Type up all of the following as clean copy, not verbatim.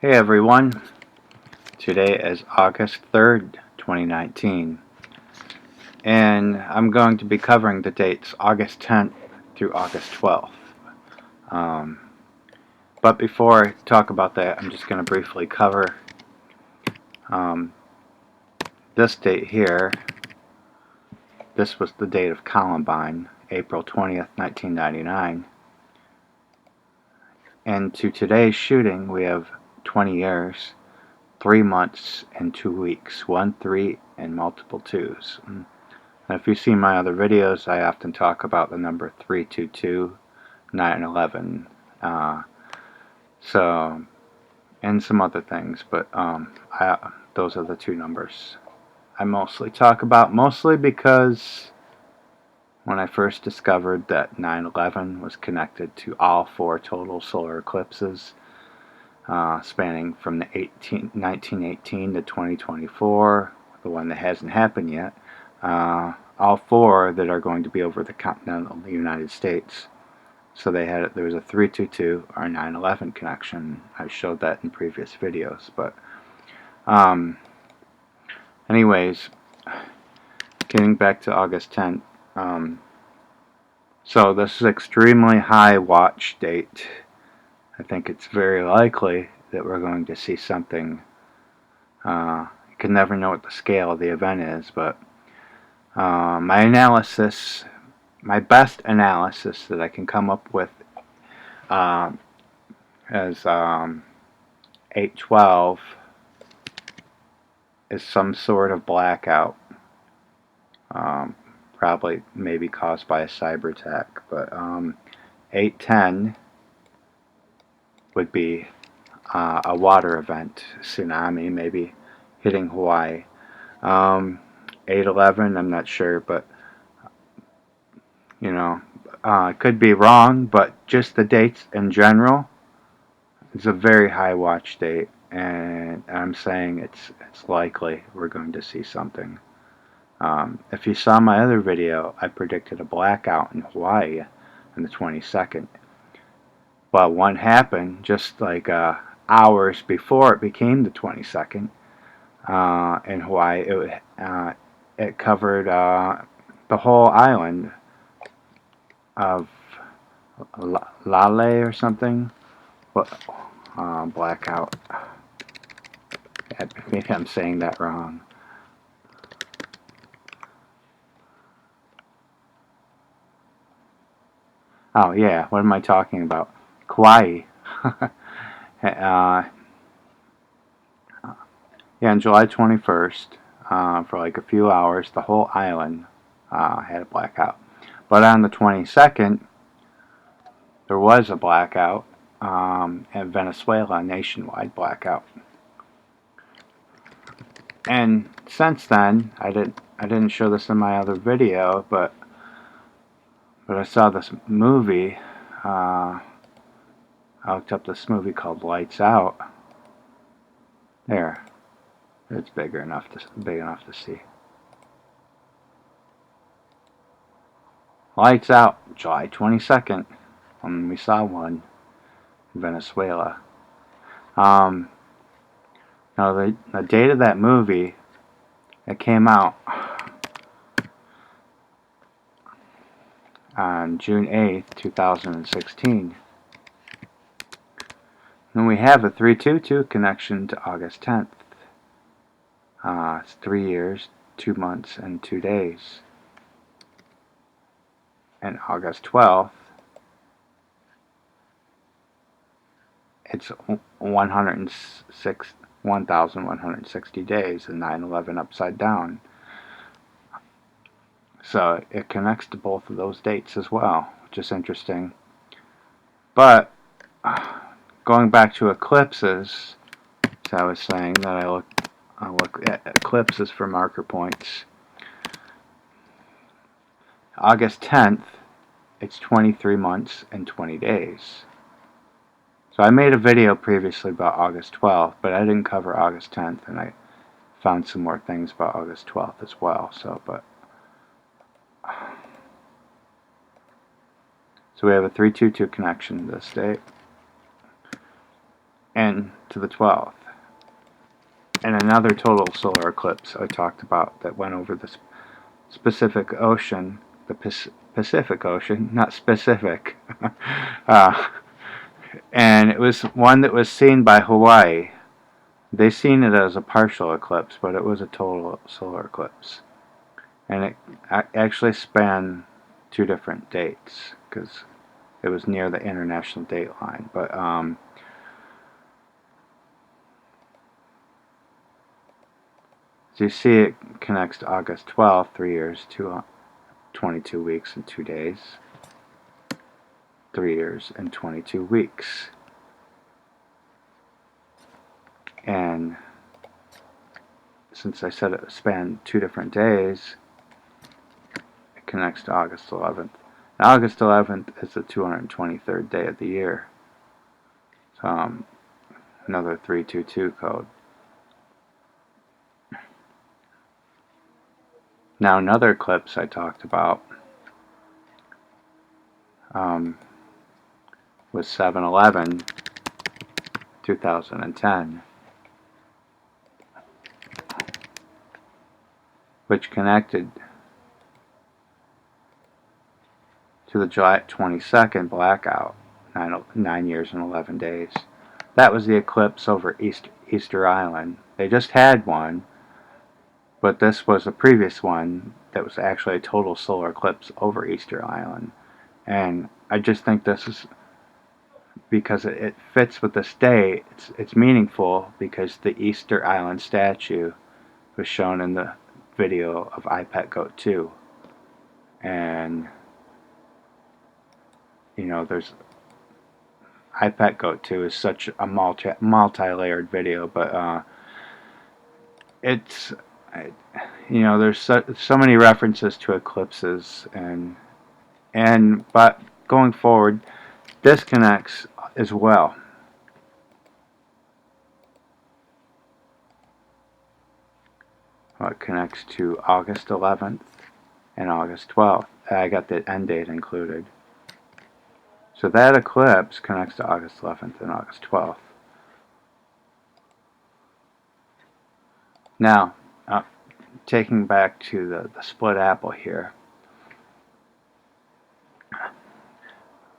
Hey everyone, today is August 3rd, 2019, and I'm going to be covering the dates August 10th through August 12th. Um, but before I talk about that, I'm just going to briefly cover um, this date here. This was the date of Columbine, April 20th, 1999. And to today's shooting, we have 20 years, 3 months, and 2 weeks, 1, 3, and multiple 2s. And if you've seen my other videos, I often talk about the number 322, 911, so, and some other things, but those are the two numbers I mostly talk about, mostly because when I first discovered that 9/11 was connected to all 4 total solar eclipses, spanning from the 1918 to 2024, the one that hasn't happened yet, all 4 that are going to be over the continental United States. So there was a 322 or 9/11 connection. I showed that in previous videos, but anyways, getting back to August 10th. So this is extremely high watch date. I think it's very likely that we're going to see something. You can never know what the scale of the event is, but my best analysis that I can come up with as 8/12 is some sort of blackout, probably maybe caused by a cyber attack, but 8/10 would be a water event, tsunami maybe hitting Hawaii. 8/11, I'm not sure, but you know, it could be wrong, but just the dates in general, it's a very high watch date, and I'm saying it's likely we're going to see something. If you saw my other video, I predicted a blackout in Hawaii on the 22nd. But one happened just like hours before it became the 22nd in Hawaii. It covered the whole island of Lale or something. What blackout? Maybe I'm saying that wrong. Oh yeah, what am I talking about? Kauai. Yeah, on July 21st, for like a few hours, the whole island had a blackout. But on the 22nd, there was a blackout in Venezuela, a nationwide blackout. And since then, I didn't show this in my other video, but I saw this movie. I looked up this movie called Lights Out. There, it's big enough to see. Lights Out, July 22nd, when we saw one in Venezuela. Now the date of that movie, it came out on June 8th, 2016. Then we have a 322 connection to August 10th. It's 3 years, 2 months, and 2 days. And August 12th, it's 1,160 days, and 9/11 upside down. So it connects to both of those dates as well, which is interesting. But going back to eclipses, as I was saying, that I look at eclipses for marker points. August 10th, it's 23 months and 20 days. So I made a video previously about August 12th, but I didn't cover August 10th, and I found some more things about August 12th as well. So we have a 322 connection to this date. and to the 12th. And another total solar eclipse I talked about that went over the Pacific Ocean, the Pacific Ocean, not specific. uh, and it was one that was seen by Hawaii. They seen it as a partial eclipse, but it was a total solar eclipse. And it actually spanned 2 different dates because it was near the international date line. But as you see, it connects to August 12th, 3 years, 22 weeks and 2 days. 3 years and 22 weeks. And since I said it spanned 2 different days, it connects to August 11th. And August 11th is the 223rd day of the year. So another 322 code. Now another eclipse I talked about was 7/11, 2010, which connected to the July 22nd blackout, 9 years and 11 days. That was the eclipse over Easter Island. They just had one, but this was a previous one that was actually a total solar eclipse over Easter Island. And I just think this is, because it fits with this day, it's meaningful because the Easter Island statue was shown in the video of iPetGoat 2. And, there's iPetGoat 2 is such a multi-layered video, but it's, there's so many references to eclipses, but going forward, this connects as well. It connects to August 11th and August 12th. I got the end date included. So that eclipse connects to August 11th and August 12th. Now, taking back to the split apple here.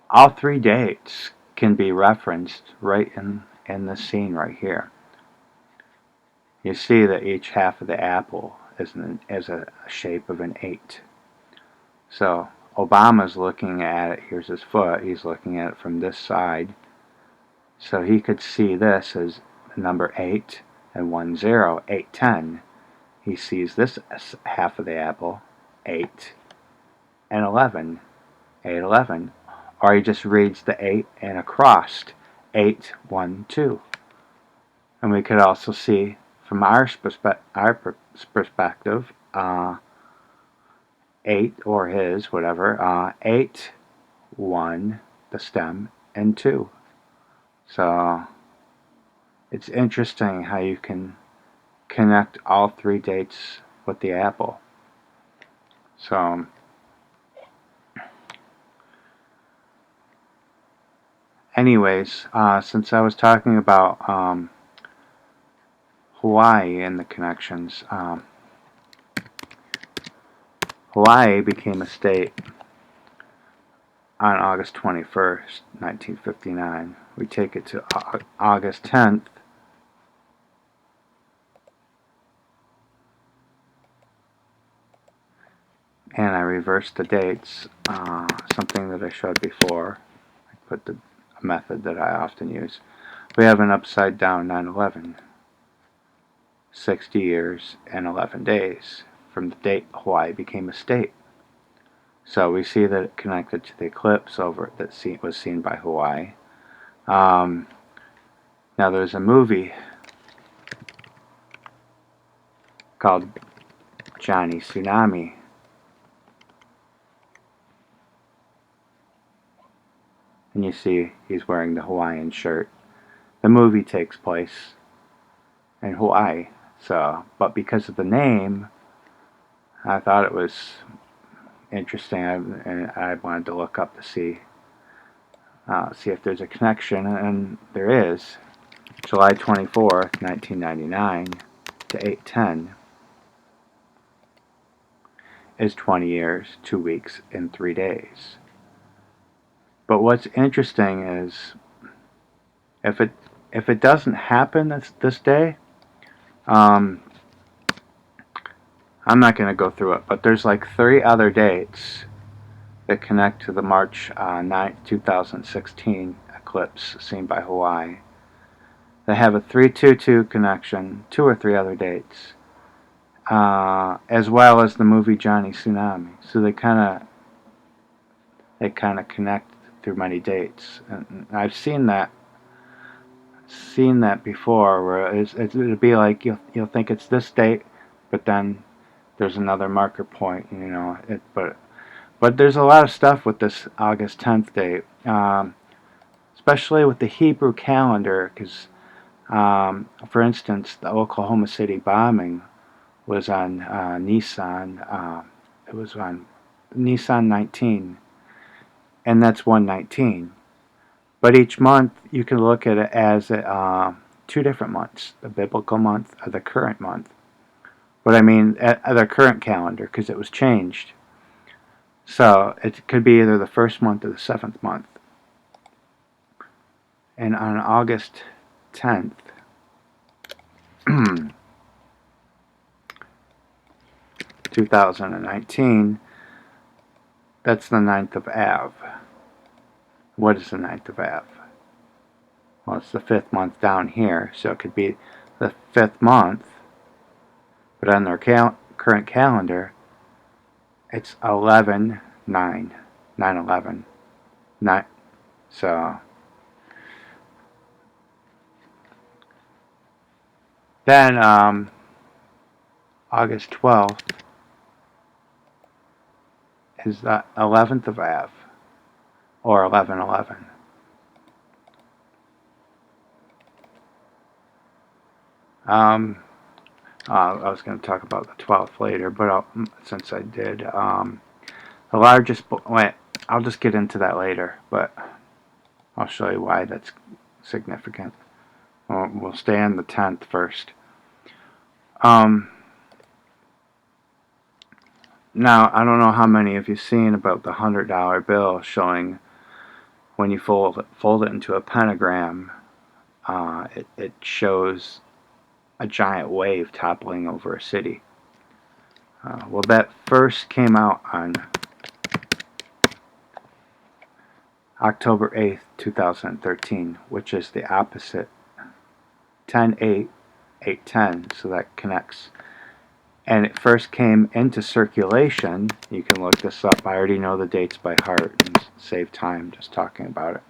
All 3 dates can be referenced right in this scene right here. You see that each half of the apple is a shape of an 8. So Obama's looking at it, here's his foot, he's looking at it from this side. So he could see this as number 8 and 1 0, 8 10. He sees this half of the apple, 8 and 11, 8 11. Or he just reads the 8 and across, 8 1 2. And we could also see from our perspective, 8 or his, whatever, 8 1 the stem and 2. So it's interesting how you can connect all 3 dates with the apple. So anyways, since I was talking about Hawaii and the connections, Hawaii became a state on August 21st, 1959. We take it to August 10th, and I reversed the dates, something that I showed before. I put a method that I often use. We have an upside down 9/11, 60 years and 11 days from the date Hawaii became a state. So we see that it connected to the eclipse over that was seen by Hawaii. Now there's a movie called Johnny Tsunami. And you see he's wearing the Hawaiian shirt. The movie takes place in Hawaii. But because of the name, I thought it was interesting, and I wanted to look up to see if there's a connection, and there is. July 24th, 1999 to 8/10 is 20 years, 2 weeks, and 3 days. But what's interesting is if it doesn't happen this day, um, I'm not going to go through it, but there's like 3 other dates that connect to the March 9th, 2016 eclipse seen by Hawaii. They have a 322 connection, 2 or 3 other dates, as well as the movie Johnny Tsunami. So they kind of connect through many dates, and I've seen that before, where it'll be like you'll think it's this date, but then there's another marker point, but there's a lot of stuff with this August 10th date, especially with the Hebrew calendar, because for instance, the Oklahoma City bombing was on Nissan. It was on Nissan 19, and that's 119. But each month you can look at it as 2 different months: the biblical month or the current month. But I mean, the current calendar, because it was changed. So it could be either the first month or the 7th month. And on August 10th, 2019, that's the 9th of Av. What is the 9th of Av? Well, it's the 5th month down here, so it could be the 5th month, but on their current calendar, it's 11/9, 9/11. So then August 12th is the 11th of Av, or 11/11. I was going to talk about the 12th later, but since I did, the largest, wait, I'll just get into that later, but I'll show you why that's significant. We'll stay on the 10th first. Now, I don't know how many of you seen about the $100 bill showing when you fold it into a pentagram, it shows a giant wave toppling over a city. Well, that first came out on October 8th, 2013, which is the opposite, 10/8, 8/10, so that connects. And it first came into circulation. You can look this up. I already know the dates by heart and save time just talking about it.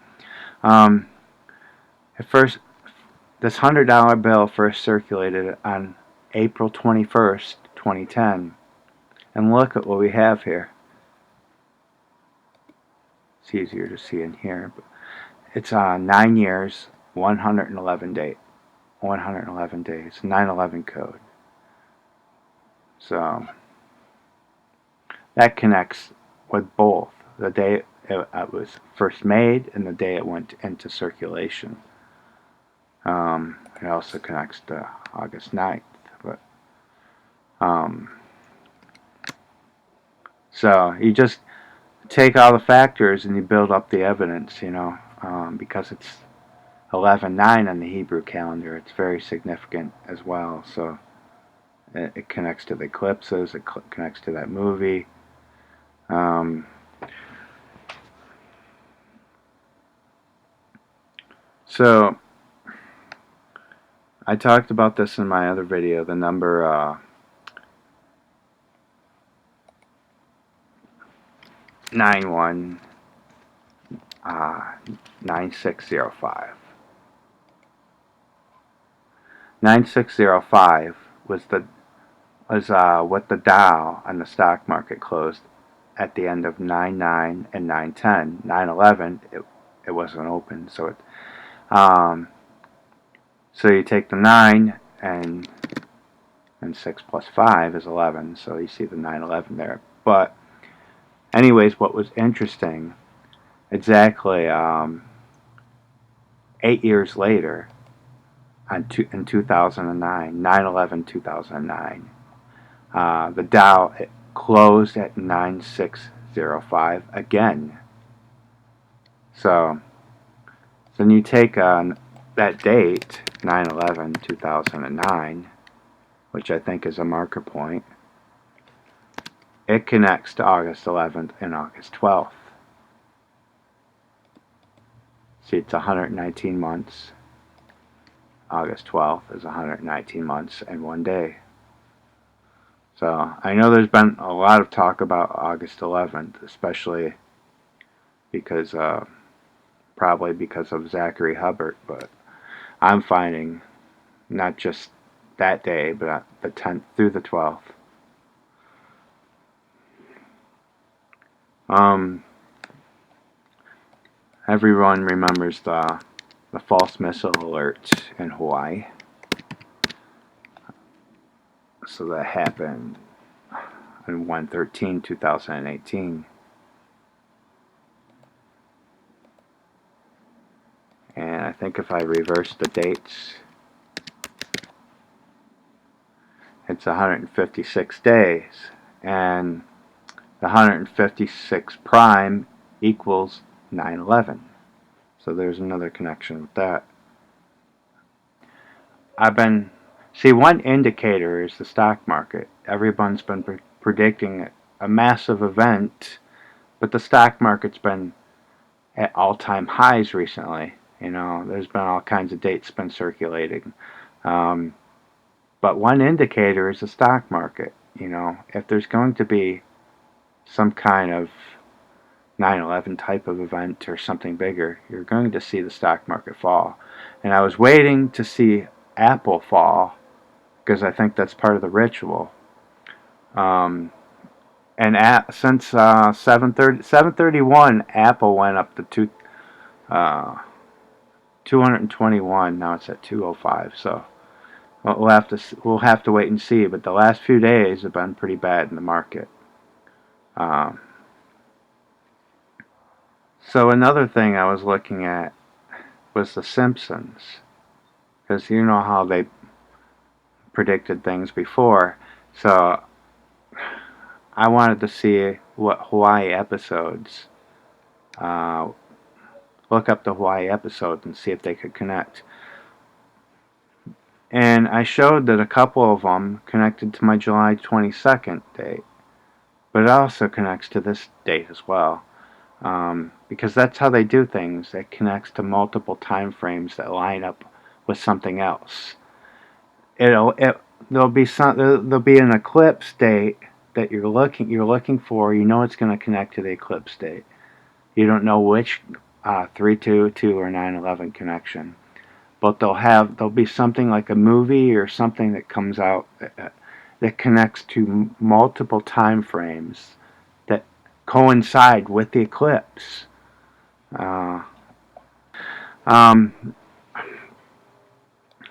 At first, this $100 bill first circulated on April 21st, 2010. And look at what we have here. It's easier to see in here. But it's 9 years, 111 days. 111 days. 9/11 code. So that connects with both the day it was first made and the day it went into circulation. It also connects to August 9th. But so you just take all the factors and you build up the evidence, because it's 11/9 on the Hebrew calendar. It's very significant as well. So it connects to the eclipses. It connects to that movie. So I talked about this in my other video. The number 9605. 9605 was what the Dow on the stock market closed at the end of 9/9 and 9/10. 9/11 it wasn't open, so so you take the 9 and 6 plus 5 is 11, so you see the 9/11 there. But anyways, what was interesting, exactly 8 years later, in 2009, 9/11 2009. The Dow closed at 9605 again. So then you take that date, 9/11 2009, which I think is a marker point. It connects to August 11th and August 12th. See, it's 119 months. August 12th is 119 months and 1 day. So I know there's been a lot of talk about August 11th, especially because probably because of Zachary Hubbard, but I'm finding not just that day, but the 10th through the 12th. Everyone remembers the false missile alert in Hawaii. So that happened on 1/13/2018. And I think if I reverse the dates, it's 156 days. And the 156 prime equals 9/11. So there's another connection with that. One indicator is the stock market. Everyone's been predicting a massive event, but the stock market's been at all-time highs recently. There's been all kinds of dates been circulating. But one indicator is the stock market. If there's going to be some kind of 9/11 type of event or something bigger, you're going to see the stock market fall. And I was waiting to see Apple fall because I think that's part of the ritual. And since 731, Apple went up to 221. Now it's at 205. So we'll have to wait and see. But the last few days have been pretty bad in the market. So another thing I was looking at was The Simpsons, because you know how they predicted things before. So I wanted to see what Hawaii episodes, look up the Hawaii episodes and see if they could connect. And I showed that a couple of them connected to my July 22nd date, but it also connects to this date as well. Because that's how they do things. It connects to multiple time frames that line up with something else. There'll be an eclipse date that you're looking for. You know it's going to connect to the eclipse date. You don't know which 322 or 9/11 connection, but there'll be something like a movie or something that comes out that connects to multiple time frames that coincide with the eclipse.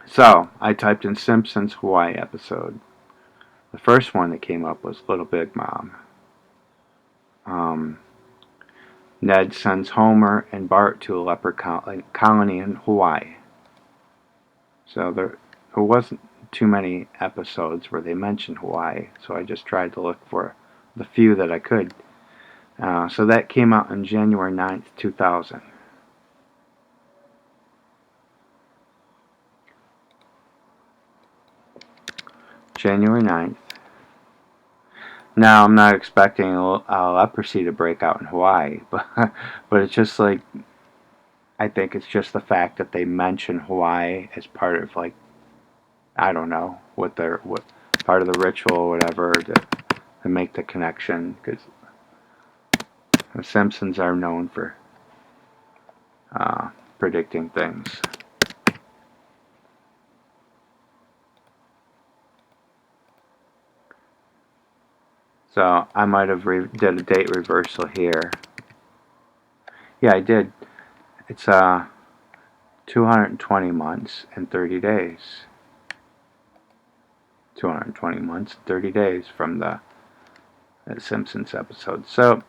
So I typed in Simpsons Hawaii episode. The first one that came up was Little Big Mom. Ned sends Homer and Bart to a leper colony in Hawaii. So there wasn't too many episodes where they mentioned Hawaii, so I just tried to look for the few that I could. So that came out on January 9th, 2000. January 9th. Now, I'm not expecting a leprosy to break out in Hawaii, but it's just like, I think it's just the fact that they mention Hawaii as part of, like, I don't know, what part of the ritual or whatever to make the connection, because the Simpsons are known for predicting things. So I might have did a date reversal here. Yeah, I did. It's 220 months and 30 days. 220 months, 30 days from the Simpsons episode. So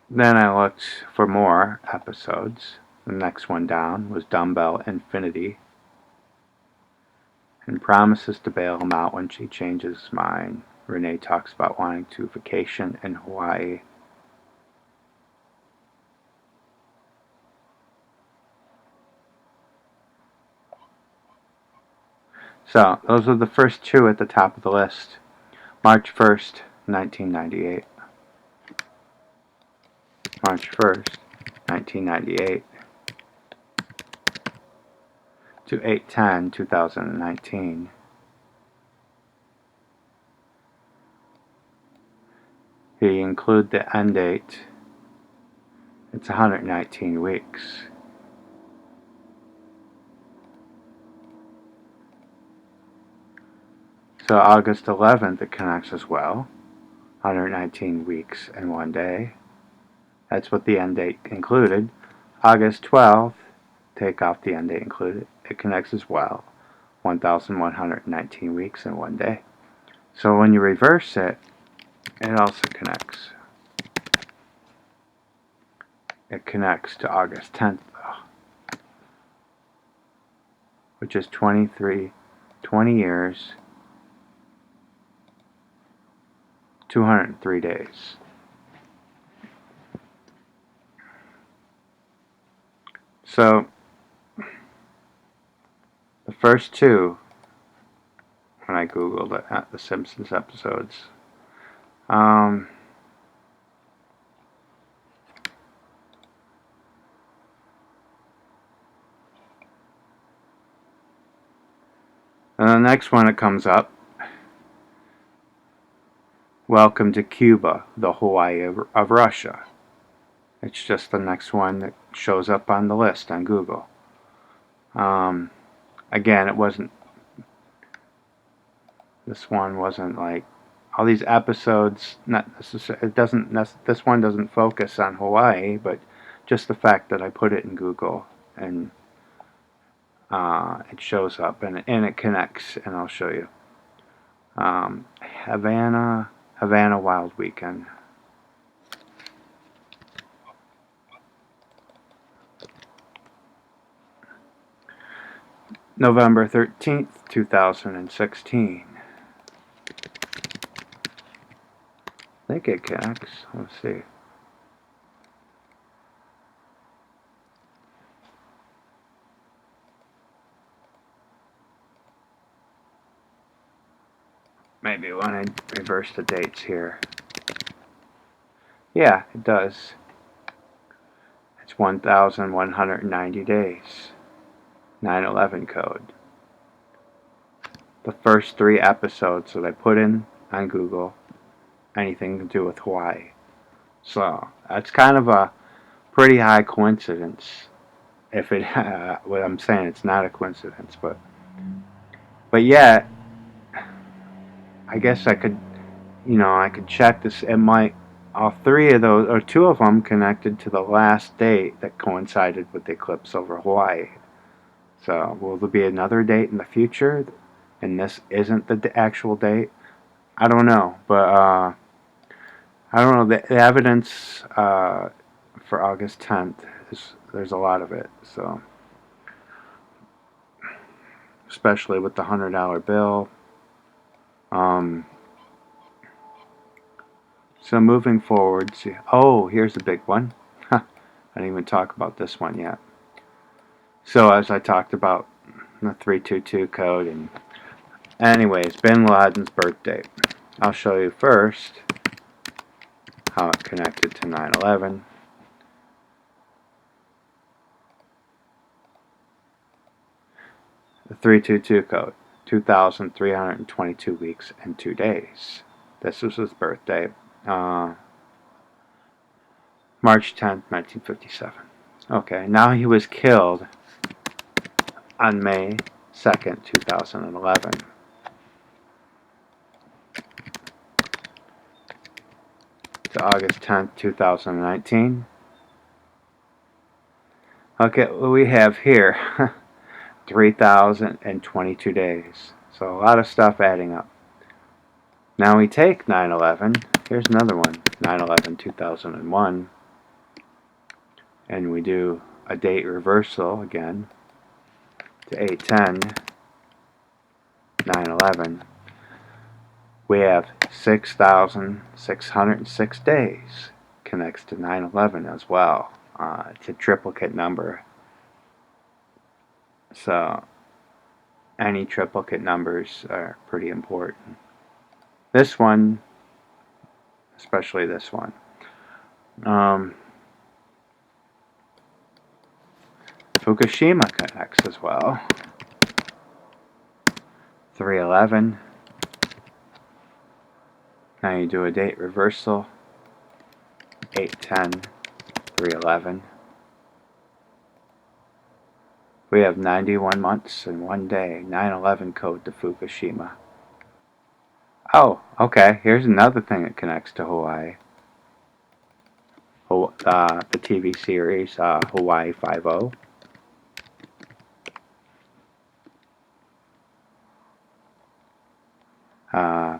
then I looked for more episodes. The next one down was Dumbbell Infinity. and promises to bail him out when she changes his mind. Renee talks about wanting to vacation in Hawaii. So, those are the first two at the top of the list. March 1st, 1998. March 1st, 1998 to 8/10/2019. He include the end date. It's 119 weeks. So August 11th it connects as well. 119 weeks and 1 day. That's what the end date included. August 12th, take off the end date included. It connects as well. 1,119 weeks and 1 day. So when you reverse it, it also connects. It connects to August 10th, though, which is 20 years, 203 days. So, the first two, when I googled it, at the Simpsons episodes, and the next one that comes up, Welcome to Cuba, the Hawaii of Russia. It's just the next one that shows up on the list on Google. Again, this one wasn't like, all these episodes, not necessarily, this one doesn't focus on Hawaii, but just the fact that I put it in Google and it shows up and it connects, and I'll show you. Havana Wild Weekend. November 13th, 2016. I think it connects. Let's see. Maybe when I reverse the dates here. Yeah, it does. It's 1,190 days. 9/11 code. The first 3 episodes that I put in on Google, anything to do with Hawaii. So that's kind of a pretty high coincidence. If it, what I'm saying, it's not a coincidence, but yeah, I guess I could, I could check this. It might, all 3 of those, or 2 of them, connected to the last date that coincided with the eclipse over Hawaii. So will there be another date in the future, and this isn't the actual date? I don't know, but I don't know. The evidence for August 10th there's a lot of it. So especially with the $100 bill. So moving forward, here's a big one. I didn't even talk about this one yet. So as I talked about the 322 code, and anyways, Bin Laden's birthday. I'll show you first how it connected to 9/11. The 322 code, 2,322 weeks and 2 days. This was his birthday, March 10th, 1957. Okay, now he was killed on May 2nd, 2011. To August 10th, 2019. Okay, what we have here, 3,022 days. So a lot of stuff adding up. Now we take 9/11. Here's another one, 9/11/2001, and we do a date reversal again to 8/10. 9/11, we have 6,606 days connects to 9/11 as well. It's a triplicate number. So any triplicate numbers are pretty important. This one, especially this one. Fukushima connects as well. 3/11. Now you do a date reversal. 8/10, 3/11. We have 91 months and 1 day. 9/11 code to Fukushima. Oh, okay. Here's another thing that connects to Hawaii. The TV series Hawaii Five-0.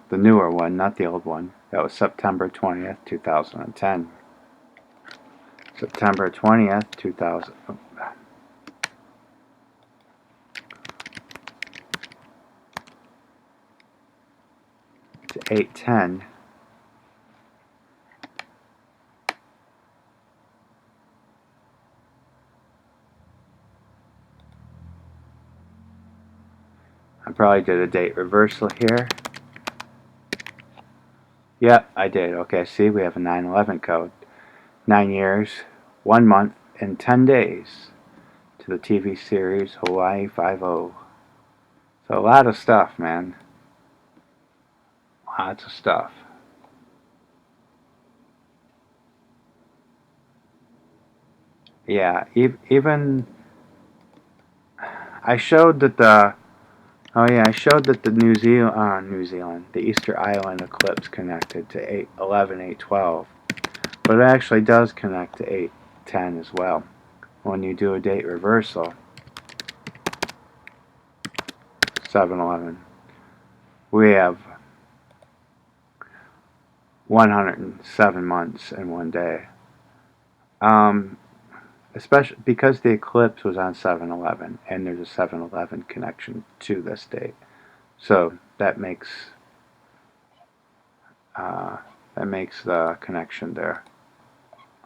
The newer one, not the old one. That was September 20th, 2010. September 20th, 2000. To 8/10. I probably did a date reversal here. Yep, I did. Okay, see, we have a 9/11 code. 9 years, 1 month, and 10 days to the TV series Hawaii Five-0. So a lot of stuff, man. Lots of stuff. Yeah, even I showed that the I showed that the New Zealand, the Easter Island eclipse connected to 8/11, 8/12, but it actually does connect to 8/10 as well. When you do a date reversal, 7/11, we have 107 months and 1 day. Especially because the eclipse was on 7/11, and there's a 7/11 connection to this date, so that makes the connection there.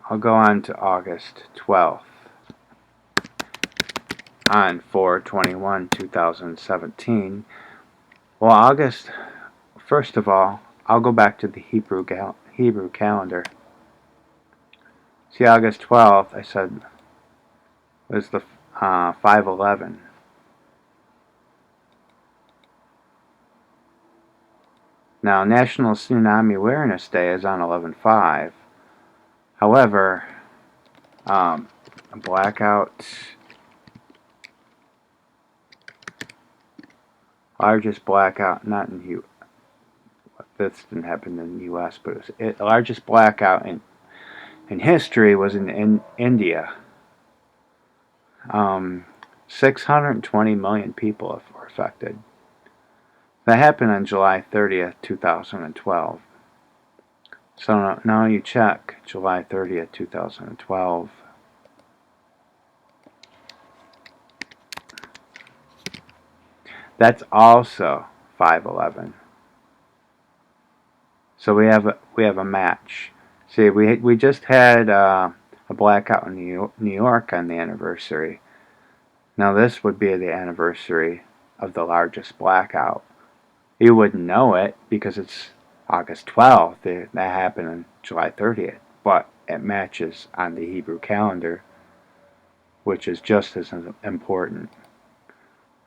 I'll go on to August 12th. On 4/21/2017. Well, August. First of all, I'll go back to the Hebrew calendar. See, August 12th, I said, was the 5/11. Now, National Tsunami Awareness Day is on 11/5. However, a blackout, largest blackout, not in this didn't happen in the U.S., but it was the largest blackout in history was in India. 620 million people were affected. That happened on July 30th, 2012. So now you check July 30th, 2012. That's also 5/11. So we have a match. See, we just had a blackout in New York on the anniversary. Now this would be the anniversary of the largest blackout. You wouldn't know it because it's August 12th. That happened on July 30th, but it matches on the Hebrew calendar, which is just as important.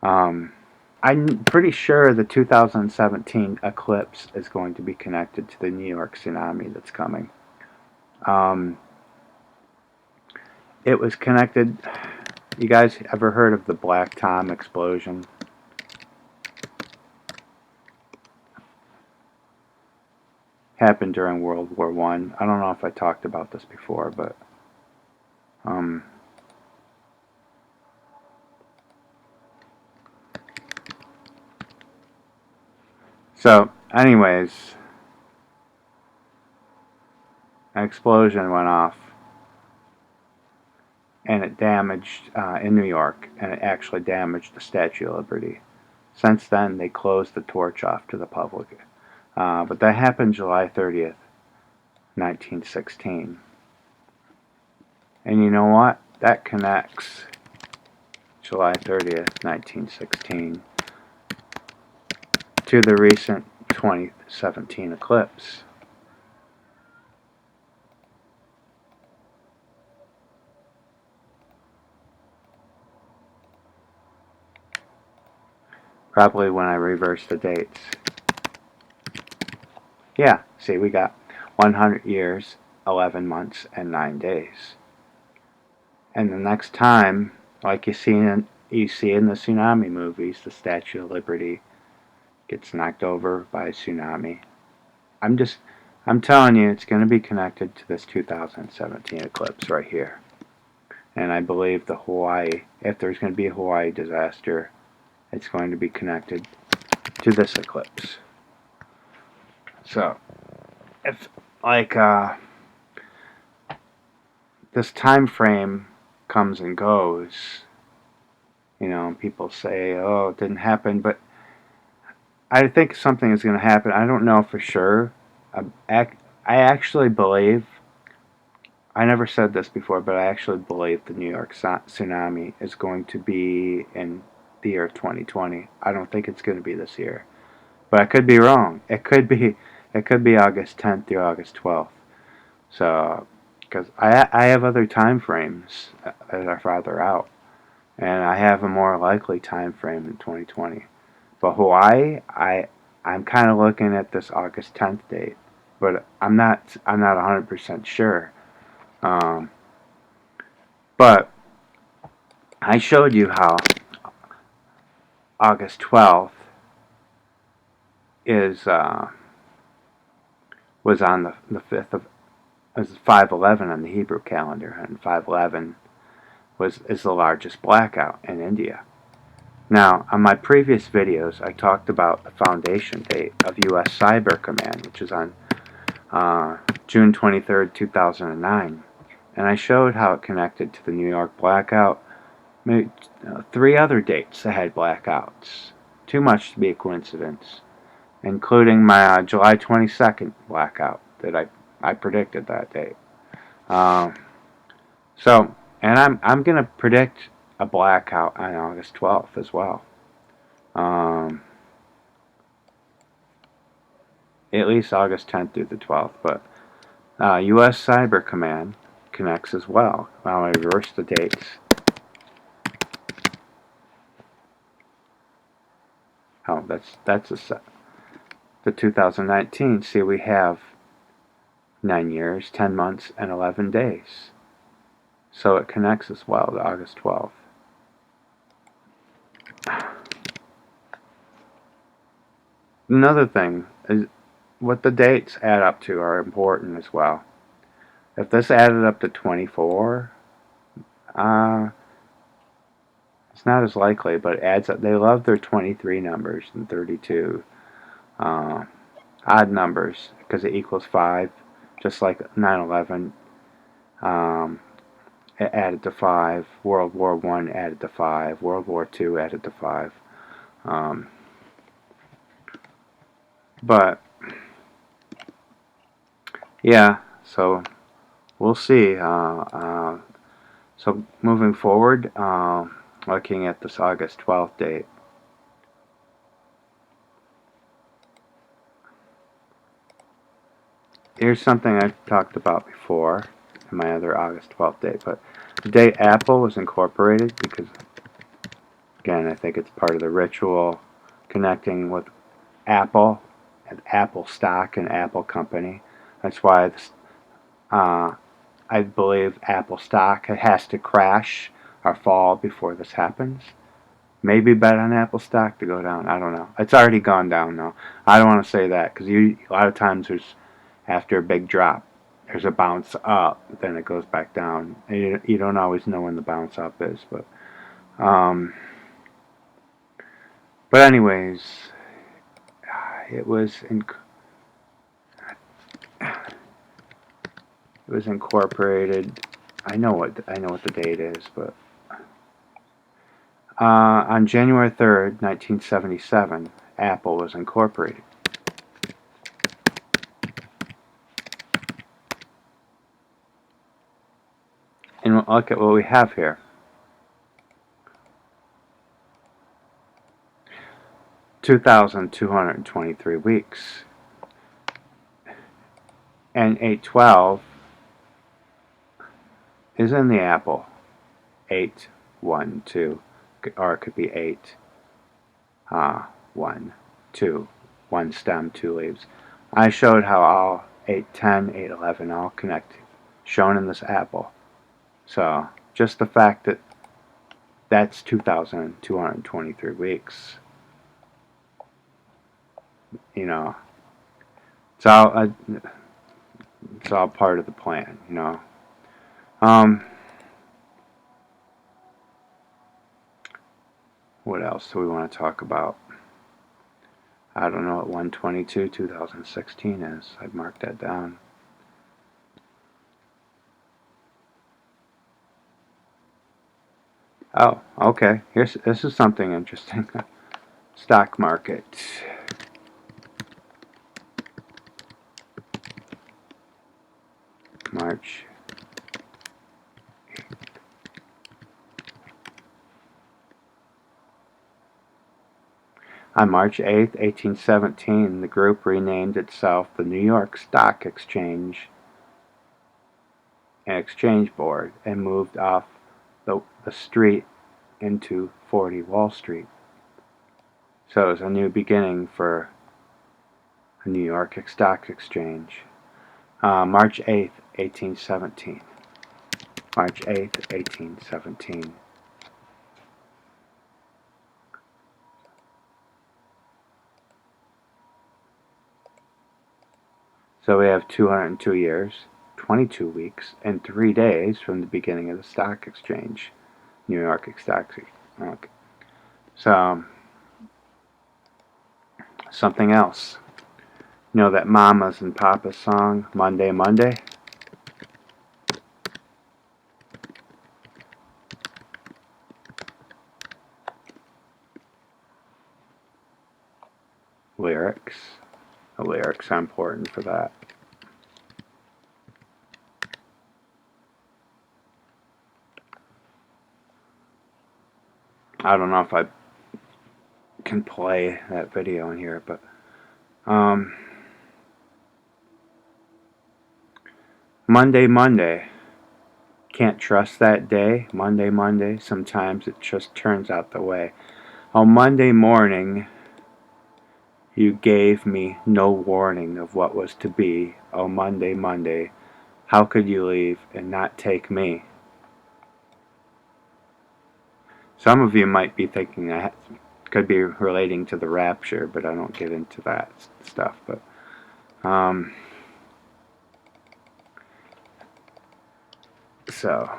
I'm pretty sure the 2017 eclipse is going to be connected to the New York tsunami that's coming. It was connected. You guys ever heard of the Black Tom explosion? Happened during World War I. I don't know if I talked about this before, but so anyways, an explosion went off, and it damaged in New York, and it actually damaged the Statue of Liberty. Since then, they closed the torch off to the public. But that happened July 30th, 1916. And you know what? That connects July 30th, 1916 to the recent 2017 eclipse. Probably when I reverse the dates. Yeah, see, we got 100 years, 11 months, and 9 days. And the next time, like you see in the tsunami movies, the Statue of Liberty gets knocked over by a tsunami. I'm just, I'm telling you, it's going to be connected to this 2017 eclipse right here. And I believe the Hawaii, if there's going to be a Hawaii disaster, it's going to be connected to this eclipse. So, if like this time frame comes and goes, you know, people say, "Oh, it didn't happen," but I think something is going to happen. I don't know for sure. I actually believe. I never said this before, but I actually believe the New York tsunami is going to be in the year 2020. I don't think it's going to be this year, but I could be wrong. It could be. It could be August 10th through August 12th. So, because I have other time frames that are farther out, and I have a more likely time frame in 2020. But Hawaii, I'm kind of looking at this August 10th date, but I'm not 100% sure. Um, but I showed you how August 12th is was on the 5th of was 5/11 on the Hebrew calendar, and 5/11 is the largest blackout in India. Now, on my previous videos, I talked about the foundation date of U.S. Cyber Command, which is on June 23rd, 2009, and I showed how it connected to the New York blackout. Maybe, 3 other dates that had blackouts. Too much to be a coincidence, including my July 22nd blackout that I predicted that date. Um, so, and I'm gonna predict a blackout on August 12th as well. Um, at least August 10th through the 12th, but U.S. Cyber Command connects as well. I'll reverse the dates. Oh, that's the 2019. See, we have 9 years, 10 months, and 11 days. So it connects as well to August 12th. Another thing is what the dates add up to are important as well. If this added up to 24, it's not as likely, but it adds up. They love their 23 numbers and 32 odd numbers because it equals 5, just like 9/11. It added to 5. World War I added to 5. World War II added to 5. Um, but yeah, so we'll see. So moving forward, looking at this August 12th date, here's something I talked about before in my other August 12th date, but the day Apple was incorporated, because again, I think it's part of the ritual connecting with Apple and Apple stock and Apple company. That's why I believe Apple stock has to crash or fall before this happens. Maybe bet on Apple stock to go down. I don't know. It's already gone down though. I don't want to say that because a lot of times after a big drop, there's a bounce up, then it goes back down. You don't always know when the bounce up is, um, but anyways, it was incorporated. I know what the date is, but On January 3rd, 1977, Apple was incorporated. And look at what we have here. 2,223 weeks. And 812 is in the apple. 8, 1, 2. Or it could be 8, 1, 2. 1 stem, 2 leaves. I showed how all 8, 10, 8, 11 all connect, shown in this apple. So, just the fact that that's 2,223 weeks, you know, it's all part of the plan, you know. What else do we want to talk about? I don't know what 122 2016 is. I've marked that down. Oh, okay. This is something interesting. Stock market. March. On March 8, 1817, the group renamed itself the New York Stock Exchange and Exchange Board and moved off the street into 40 Wall Street. So it was a new beginning for the New York Stock Exchange. March 8th, 1817. March 8th, 1817. So we have 202 years, 22 weeks, and 3 days from the beginning of the stock exchange, New York Stock Exchange. Okay. So, something else. You know that Mamas and Papas song, Monday, Monday? Lyrics. The lyrics are important for that. I don't know if I can play that video in here, but Monday, Monday. Can't trust that day. Monday, Monday. Sometimes it just turns out the way. On Monday morning, you gave me no warning of what was to be. Oh, Monday, Monday. How could you leave and not take me? Some of you might be thinking that could be relating to the rapture, but I don't get into that stuff. But so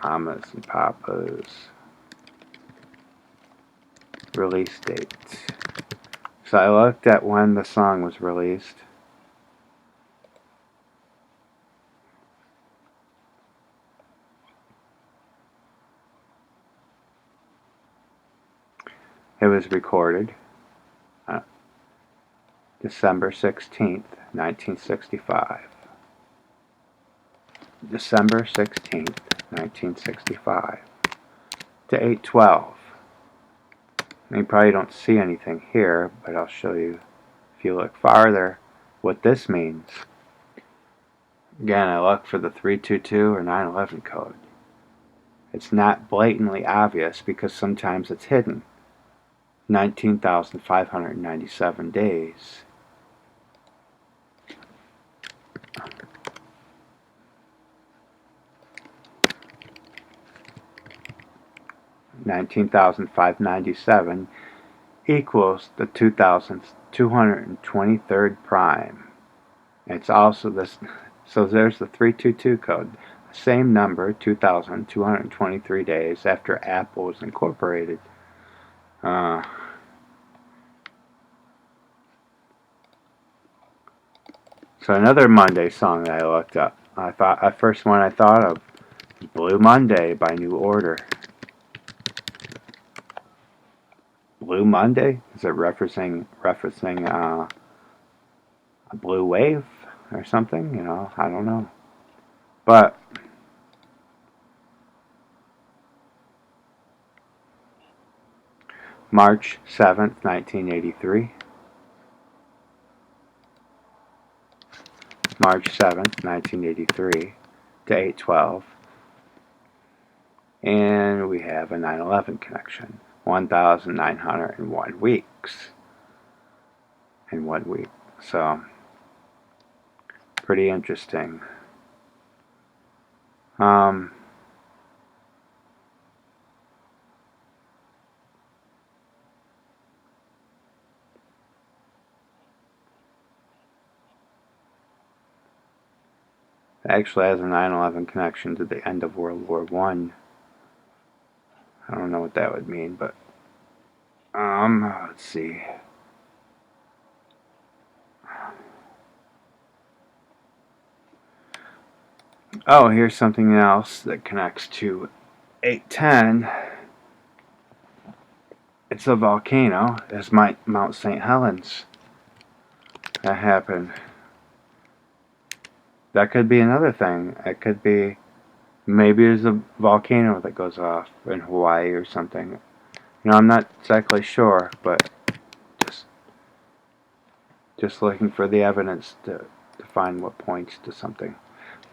Mamas and Papas release date. So I looked at when the song was released. It was recorded December 16th, 1965. December 16th, 1965 to 8:12. You probably don't see anything here, but I'll show you if you look farther what this means. Again, I look for the 322 or 911 code. It's not blatantly obvious because sometimes it's hidden. 19,597 days. $19,597 equals the 2,223rd prime. It's also this, so there's the 322 code. Same number, 2,223 days after Apple was incorporated. So another Monday song that I looked up. First one I thought of Blue Monday by New Order. Blue Monday? Is it referencing a blue wave or something? You know, I don't know. But March 7th, 1983. March 7th, 1983 to 8/12. And we have a 9/11 connection. 1,901 weeks in 1 week. So, pretty interesting. Um, actually has a 9/11 connection to the end of World War One. I don't know what that would mean, but let's see. Oh, here's something else that connects to 810. It's a volcano. It's Mount St. Helens. That happened. That could be another thing. It could be maybe there's a volcano that goes off in Hawaii or something. You know, I'm not exactly sure, but just just looking for the evidence to find what points to something.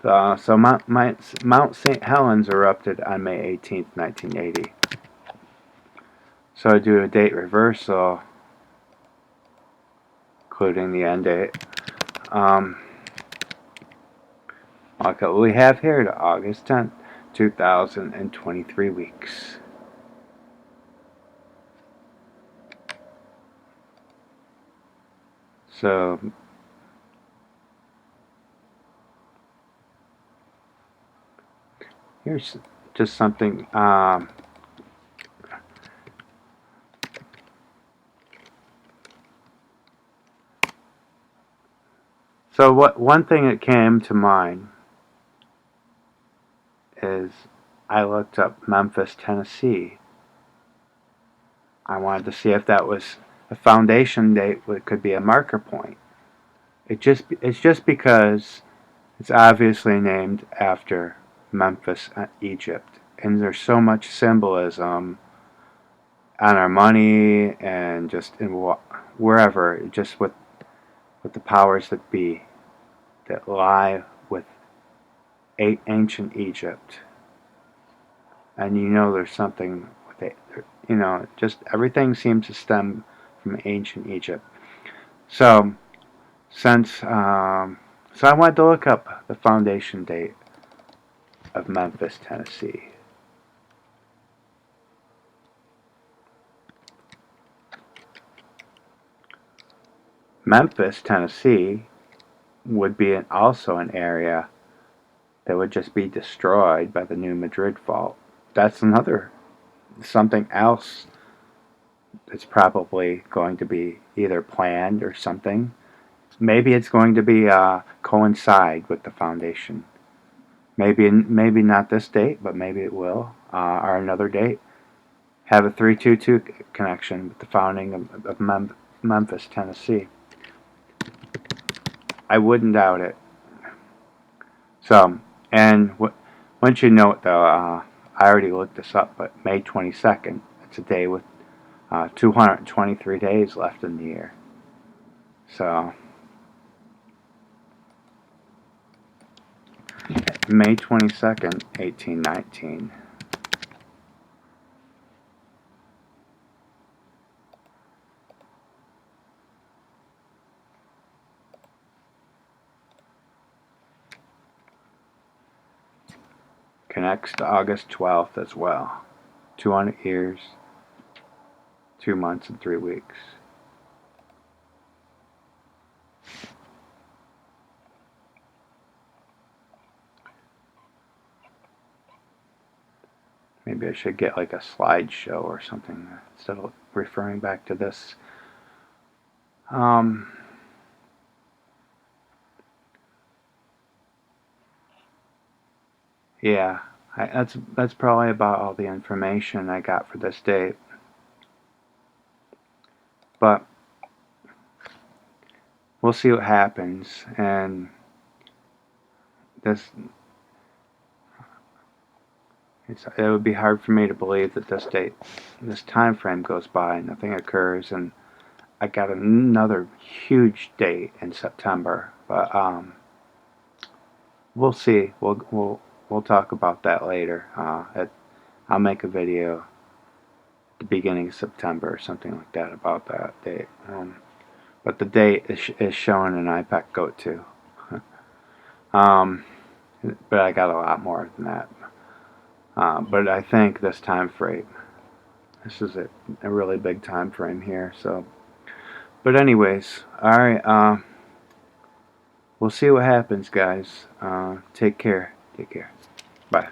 So Mount St. Helens erupted on May 18th, 1980. So I do a date reversal, including the end date. Okay, we have here to August 10th, 2023 weeks. So here's just something. So what one thing that came to mind is I looked up Memphis, Tennessee. I wanted to see if that was a foundation date. It could be a marker point. It's just because it's obviously named after Memphis, Egypt, and there's so much symbolism on our money and just in wherever, just with the powers that be that lie with ancient Egypt. And you know there's something with it. You know, just everything seems to stem from ancient Egypt. So since so I wanted to look up the foundation date of Memphis, Tennessee. Memphis, Tennessee would be also an area that would just be destroyed by the New Madrid fault. That's another something else that's probably going to be either planned or something. Maybe it's going to be coincide with the foundation. Maybe not this date, but maybe it will, or another date. Have a 322 connection with the founding of Memphis, Tennessee. I wouldn't doubt it. So, and once you know it, though, I already looked this up, but May 22nd, it's a day with 223 days left in the year. So, May 22nd, 1819. Connects to August 12th as well. 200 years, 2 months, and 3 weeks. Maybe I should get like a slideshow or something instead of referring back to this. Um, yeah, That's probably about all the information I got for this date. But we'll see what happens, and this it would be hard for me to believe that this time frame goes by and nothing occurs, and I got another huge date in September, but we'll see. We'll talk about that later. I'll make a video at the beginning of September or something like that about that date. But the date is showing in IPEC Goat 2. But I got a lot more than that. But I think this time frame, this is a really big time frame here. So, but anyways, all right. We'll see what happens, guys. Take care. Take care. Bye.